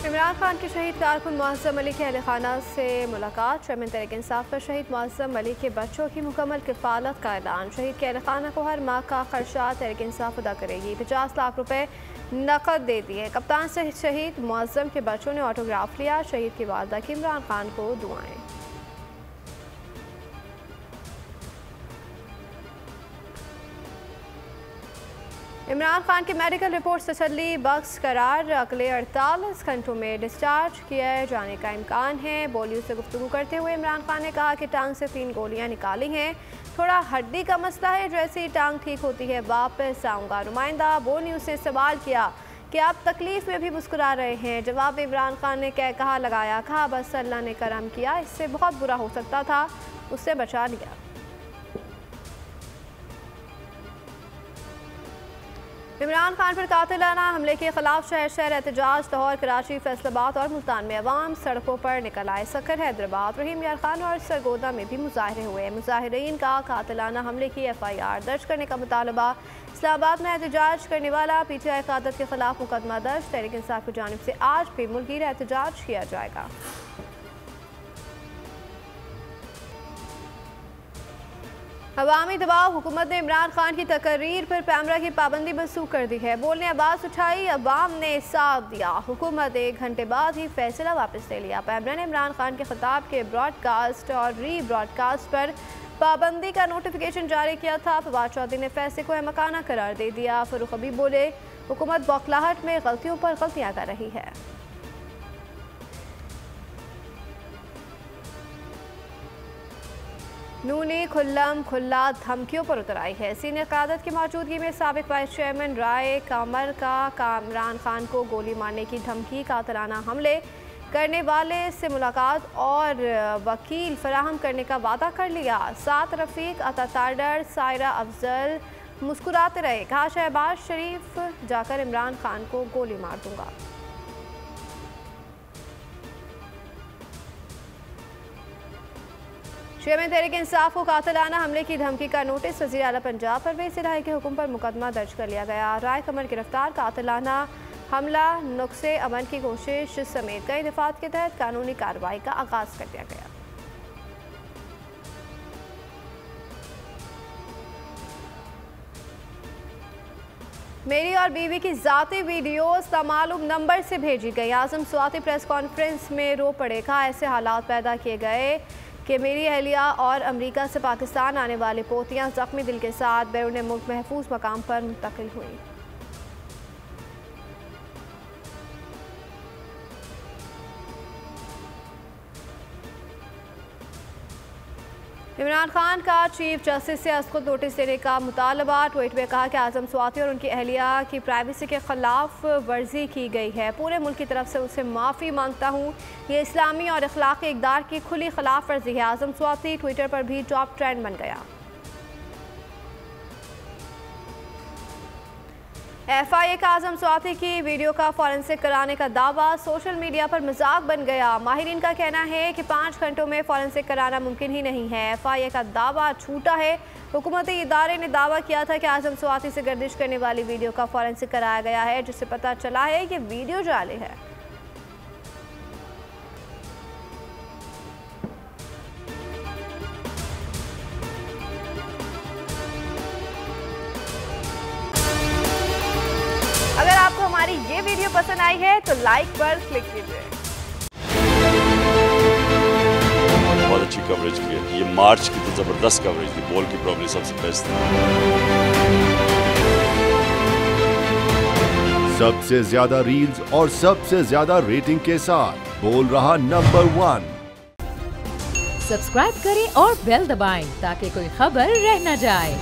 इमरान खान के शहीद कारकुन मुअज़्ज़म अली के अहल खाना से मुलाकात। चेयरमैन तहरीक इंसाफ का शहीद मुअज़्ज़म अली के बच्चों की मुकम्मल किफ़ालत का ऐलान। शहीद के अहल खाना को हर माह का खर्चात तहरीक इंसाफ अदा करेगी। 50 लाख रुपए नकद दे दिए। कप्तान से शहीद मुअज़्ज़म के बच्चों ने ऑटोग्राफ लिया। शहीद की वालदा की इमरान खान को दुआएं। इमरान खान की मेडिकल रिपोर्ट तसल्ली बख्श करार। अगले 48 घंटों में डिस्चार्ज किए जाने का इम्कान है। बोलियो से गुफ्तगू करते हुए इमरान खान ने कहा कि टांग से 3 गोलियां निकाली हैं, थोड़ा हड्डी का मसला है, जैसे ही टांग ठीक होती है वापस आऊँगा। नुमाइंदा बो न्यूज़ से सवाल किया कि आप तकलीफ में भी मुस्कुरा रहे हैं। जवाब में इमरान खान ने कहा लगाया, कहा बस अल्लाह ने करम किया, इससे बहुत बुरा हो सकता था, उससे बचा लिया। इमरान खान पर कातिलाना हमले के खिलाफ शहर शहर एहतजाज। लाहौर, कराची, फैसलाबाद और मुल्तान में अवाम सड़कों पर निकल आए। सकर, हैदराबाद, रहीम यार खान और सरगोदा में भी मुजाहरे हुए। मुजाहिरीन का कातिलाना हमले की FIR दर्ज करने का मुतालबा। इस्लामाबाद में एहतजाज करने वाला PTI क़यादत के खिलाफ मुकदमा दर्ज। तहरीक इंसाफ की जानिब से आज भी मुल्की एहतजाज किया जाएगा। अवामी दबाव। हुकूमत ने इमरान खान की तकरीर पर कैमरा की पाबंदी मनसूख कर दी है। बोलने आवाज़ उठाई, अवाम ने साथ दिया। हुकूमत 1 घंटे बाद ही फैसला वापस ले लिया। कैमरा ने इमरान खान के खिताब के ब्रॉडकास्ट और री ब्रॉडकास्ट पर पाबंदी का नोटिफिकेशन जारी किया था। फवाद चौधरी ने फैसले को अहमकाना करार दे दिया। फरूख हबीब बोले, हुकूमत बौखलाहट में गलतियों पर गलतियाँ कर रही है। नूनी खुल्लम खुल्ला धमकियों पर उतर आई है। सीनियर क़यादत की मौजूदगी में साबिक वाइस चेयरमैन राय कामर का इमरान खान को गोली मारने की धमकी, कातिलाना हमले करने वाले से मुलाकात और वकील फराहम करने का वादा कर लिया। 7 रफ़ीक, अताताडर, सायरा अफजल मुस्कुराते रहे। कहा शहबाज शरीफ जाकर इमरान खान को गोली मार दूंगा। चेयरमैन तहरीक इंसाफ को कातिलाना हमले की धमकी का नोटिस। वज़ीर आला पंजाब परवेज़ इलाही के हुक्म पर मुकदमा दर्ज कर लिया गया। राय कमर गिरफ्तार। कातिलाना हमला, नुक्से अमन की कोशिश समेत कई दफात के तहत कानूनी कार्रवाई का आगाज़ कर दिया गया। मेरी और बीवी की ज़ाती वीडियोस नामालूम नंबर से भेजी गई। आज़म स्वाति प्रेस कॉन्फ्रेंस में रो पड़े। कहा ऐसे हालात पैदा किए गए कि मेरी अहलिया और अमेरिका से पाकिस्तान आने वाली पोतियां ज़ख्मी दिल के साथ बैरून मुल्क महफूज मकाम पर मुंतकिल हुई। इमरान खान का चीफ जस्टिस से खुद नोटिस देने का मुतालबा। ट्वीट में कहा कि आज़म स्वाति और उनकी अहलिया की प्राइवेसी के खिलाफ वर्जी की गई है। पूरे मुल्क की तरफ से उनसे माफ़ी मांगता हूँ। ये इस्लामी और अखलाकी इक़दार की खुली खिलाफ वर्जी है। आज़म स्वाति ट्विटर पर भी टॉप ट्रेंड बन गया। FIA का आज़म स्वाति की वीडियो का फॉरेंसिक कराने का दावा सोशल मीडिया पर मजाक बन गया। माहिरीन का कहना है कि 5 घंटों में फॉरेंसिक कराना मुमकिन ही नहीं है। FIA का दावा झूठा है। हुकूमती इदारे ने दावा किया था कि आज़म स्वाति से गर्दिश करने वाली वीडियो का फॉरेंसिक कराया गया है, जिससे पता चला है कि वीडियो जाली है। अगर आपको हमारी ये वीडियो पसंद आई है तो लाइक पर क्लिक कीजिए। बहुत अच्छी कवरेज की है। ये मार्च की तो जबरदस्त कवरेज थी। बॉल की प्रॉब्लम सबसे बेस्ट थी। सबसे ज्यादा रील्स और सबसे ज्यादा रेटिंग के साथ बोल रहा नंबर 1। सब्सक्राइब करें और बेल दबाएं ताकि कोई खबर रह न जाए।